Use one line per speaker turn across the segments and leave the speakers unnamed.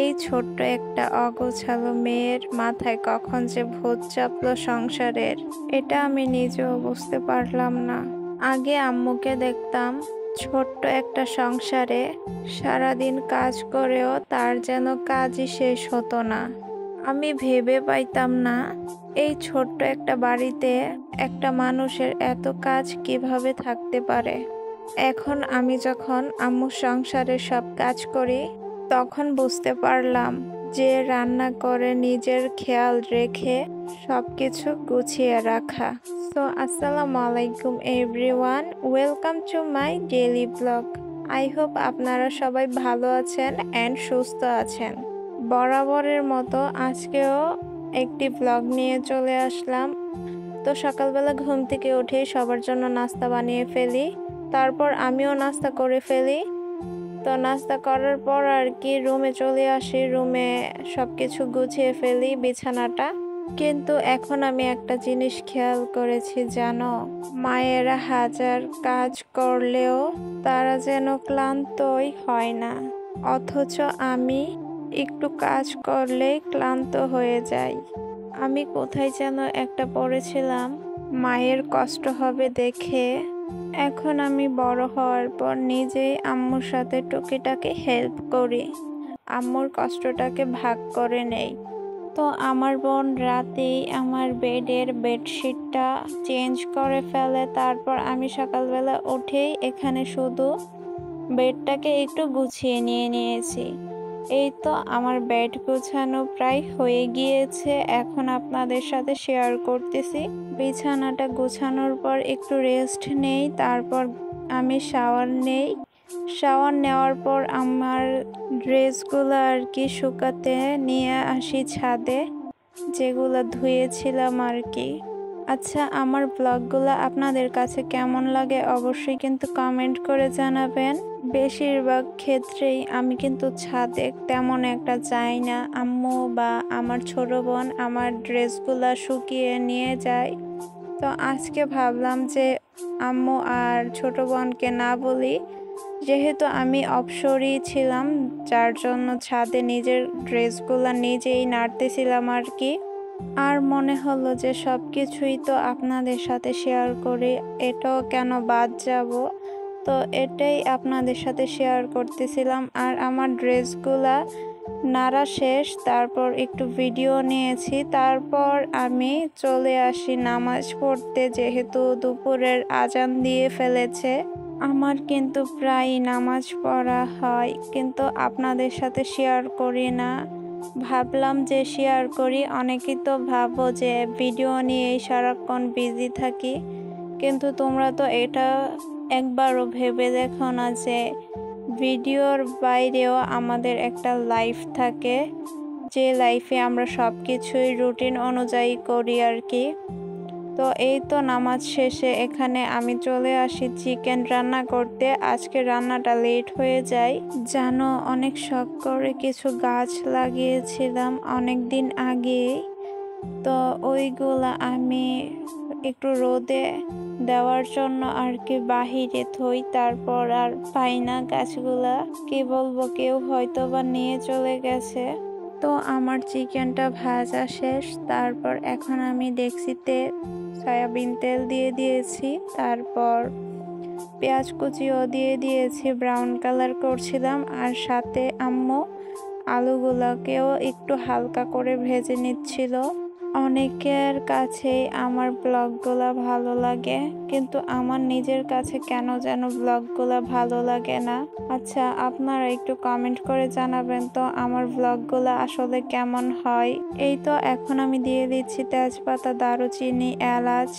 এই ছোট্ট একটা অগোছালো মেয়ের মাথায় কখন যে ভূত চাপলো সংসারের, এটা আমি নিজেও বুঝতে পারলাম না। আগে আম্মুকে দেখতাম ছোট্ট একটা সংসারে সারাদিন কাজ করেও তার যেন কাজই শেষ হতো না। আমি ভেবে পাইতাম না এই ছোট্ট একটা বাড়িতে একটা মানুষের এত কাজ কিভাবে থাকতে পারে। এখন আমি যখন আম্মুর সংসারে সব কাজ করি তখন বুঝতে পারলাম যে রান্না করে নিজের খেয়াল রেখে সবকিছু গুছিয়ে রাখা। সো আসসালামু আলাইকুম everyone, welcome to my daily blog. I hope আপনারা সবাই ভালো আছেন অ্যান্ড সুস্থ আছেন। বরাবরের মতো আজকেও একটি ব্লগ নিয়ে চলে আসলাম। তো সকালবেলা ঘুম থেকে উঠে সবার জন্য নাস্তা বানিয়ে ফেলি, তারপর আমিও নাস্তা করে ফেলি। তো নাস্তা করার পর আর কি রুমে চলে আসি, রুমে সবকিছু গুছিয়ে ফেলি, বিছানাটা। কিন্তু এখন আমি একটা জিনিস খেয়াল করেছি জানো, মায়েরা হাজার কাজ করলেও তারা যেন ক্লান্তই হয় না, অথচ আমি একটু কাজ করলেই ক্লান্ত হয়ে যাই। আমি কোথায় যেন একটা পড়েছিলাম, মায়ের কষ্ট হবে দেখে এখন আমি বড় হওয়ার পর নিজেই আম্মুর সাথে টুকিটাকি হেল্প করি, আম্মুর কষ্টটাকে ভাগ করে নেই। তো আমার বোন রাতেই আমার বেডের বেডশিটটা চেঞ্জ করে ফেলে, তারপর আমি সকালবেলা উঠেই এখানে শুধু বেডটাকে একটু গুছিয়ে নিয়েছি। এই তো আমার বেড গোছানো প্রায় হয়ে গিয়েছে, এখন আপনাদের সাথে শেয়ার করতেছি। বিছানাটা গোছানোর পর একটু রেস্ট নেই, তারপর আমি শাওয়ার নেই। শাওয়ার নেওয়ার পর আমার ড্রেসগুলো আর কি শুকাতে নিয়ে আসি ছাদে, যেগুলো ধুয়েছিলাম আর কি। আচ্ছা, আমার ব্লগগুলো আপনাদের কাছে কেমন লাগে অবশ্যই কিন্তু কমেন্ট করে জানাবেন। বেশিরভাগ ক্ষেত্রেই আমি কিন্তু ছাদে তেমন একটা যাই না, আম্মু বা আমার ছোট বোন আমার ড্রেসগুলো শুকিয়ে নিয়ে যায়। তো আজকে ভাবলাম যে আম্মু আর ছোট বোনকে না বলি, যেহেতু আমি অবসরই ছিলাম, যার জন্য ছাদে নিজের ড্রেসগুলো নিজেই নাড়তেছিলাম আর কি। আর মনে হলো যে সব কিছুই তো আপনাদের সাথে শেয়ার করি, এটাও কেন বাদ যাব। তো এটাই আপনাদের সাথে শেয়ার করতেছিলাম। আর আমার ড্রেসগুলা নাড়া শেষ, তারপর একটু ভিডিও নিয়েছি, তারপর আমি চলে আসি নামাজ পড়তে, যেহেতু দুপুরের আজান দিয়ে ফেলেছে। আমার কিন্তু প্রায় নামাজ পড়া হয়, কিন্তু আপনাদের সাথে শেয়ার করি না। ভাবলাম যে শেয়ার করি, অনেকেই তো ভাবো যে ভিডিও নিয়েই সারাক্ষণ বিজি থাকি, কিন্তু তোমরা তো এটা একবারও ভেবে দেখো না যে ভিডিওর বাইরেও আমাদের একটা লাইফ থাকে, যে লাইফে আমরা সব কিছুই রুটিন অনুযায়ী করি আর কি। তো এই তো নামাজ শেষে এখানে আমি চলে আসি চিকেন রান্না করতে। আজকে রান্নাটা লেট হয়ে যায় জানো, অনেক শখ করে কিছু গাছ লাগিয়েছিলাম অনেক দিন আগেই, তো ওইগুলা আমি একটু রোদে দেওয়ার জন্য আর কি বাহিরে থই, তারপর আর পাই না গাছগুলা। কি বলবো, কেউ হয়তো বা নিয়ে চলে গেছে। তো আমার চিকেনটা ভাজা শেষ, তারপর এখন আমি ডেক্সিতে সয়াবিন তেল দিয়ে দিয়েছি, তারপর পেঁয়াজ কুচিও দিয়ে দিয়েছি, ব্রাউন কালার করছিলাম। আর সাথে আম্মু আলুগুলোকেও একটু হালকা করে ভেজে নিচ্ছিল। অনেকের কাছে আমার ব্লগগুলো ভালো লাগে, কিন্তু আমার নিজের কাছে কেন যেন ব্লগগুলো ভালো লাগে না। আচ্ছা, আপনারা একটু কমেন্ট করে জানাবেন তো আমার ব্লগগুলো আসলে কেমন হয়। এই তো এখন আমি দিয়ে দিচ্ছি তেজপাতা, দারুচিনি, এলাচ,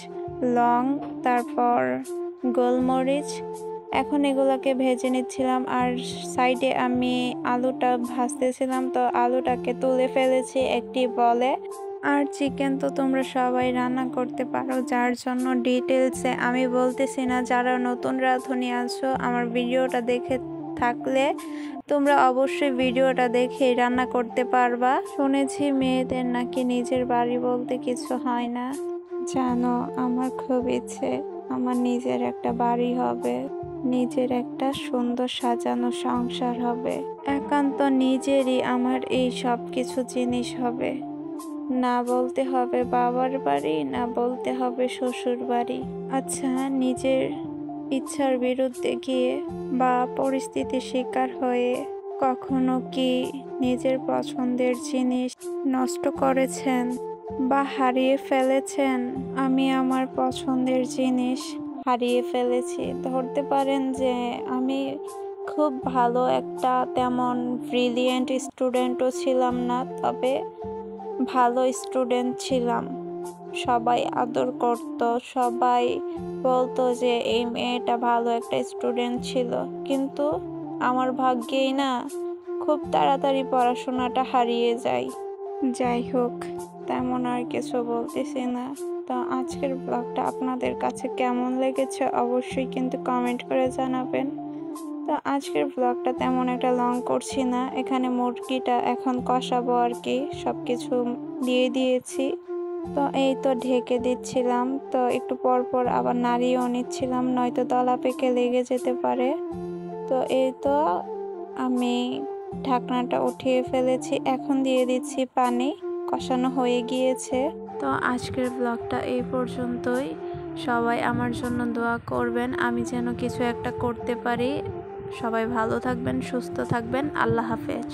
লং, তারপর গোলমরিচ। এখন এগুলোকে ভেজে নিচ্ছিলাম, আর সাইডে আমি আলুটা ভাজতেছিলাম, তো আলুটাকে তুলে ফেলেছি একটি বলে। আর চিকেন তো তোমরা সবাই রান্না করতে পারো, যার জন্য ডিটেলসে আমি বলতেছি না। যারা নতুন রাঁধুনি আছো, আমার ভিডিওটা দেখে থাকলে তোমরা অবশ্যই ভিডিওটা দেখে রান্না করতে পারবা। শুনেছি মেয়েদের নাকি নিজের বাড়ি বলতে কিছু হয় না, জানো আমার খুব ইচ্ছে আমার নিজের একটা বাড়ি হবে, নিজের একটা সুন্দর সাজানো সংসার হবে। একান্ত নিজেরই আমার এই সব কিছু জিনিস হবে। না বলতে হবে বাবার বাড়ি, না বলতে হবে শ্বশুর বাড়ি। আচ্ছা, নিজের ইচ্ছার বিরুদ্ধে গিয়ে বা পরিস্থিতির শিকার হয়ে কখনো কি নিজের পছন্দের জিনিস নষ্ট করেছেন বা হারিয়ে ফেলেছেন? আমি আমার পছন্দের জিনিস হারিয়ে ফেলেছি। ধরতে পারেন যে আমি খুব ভালো একটা তেমন ব্রিলিয়েন্ট স্টুডেন্টও ছিলাম না, তবে ভালো স্টুডেন্ট ছিলাম। সবাই আদর করত, সবাই বলতো যে এই মেয়েটা ভালো একটা স্টুডেন্ট ছিল, কিন্তু আমার ভাগ্যেই না খুব তাড়াতাড়ি পড়াশোনাটা হারিয়ে যায়। যাই হোক, তেমন আর কিছু বলতেছি না। তো আজকের ব্লগটা আপনাদের কাছে কেমন লেগেছে অবশ্যই কিন্তু কমেন্ট করে জানাবেন। তো আজকের ব্লগটা তেমন একটা লং করছি না, এখানে মুরগিটা এখন কষাবো আর কি, সব কিছু দিয়ে দিয়েছি। তো এই তো ঢেকে দিচ্ছিলাম, তো একটু পর পর আবার নাড়িয়েও নিচ্ছিলাম, নয়তো দলা পেকে লেগে যেতে পারে। তো এই তো আমি ঢাকনাটা উঠিয়ে ফেলেছি, এখন দিয়ে দিচ্ছি পানি, কষানো হয়ে গিয়েছে। তো আজকের ব্লগটা এই পর্যন্তই। সবাই আমার জন্য দোয়া করবেন, আমি যেন কিছু একটা করতে পারি। সবাই ভালো থাকবেন, সুস্থ থাকবেন। আল্লাহ হাফেজ।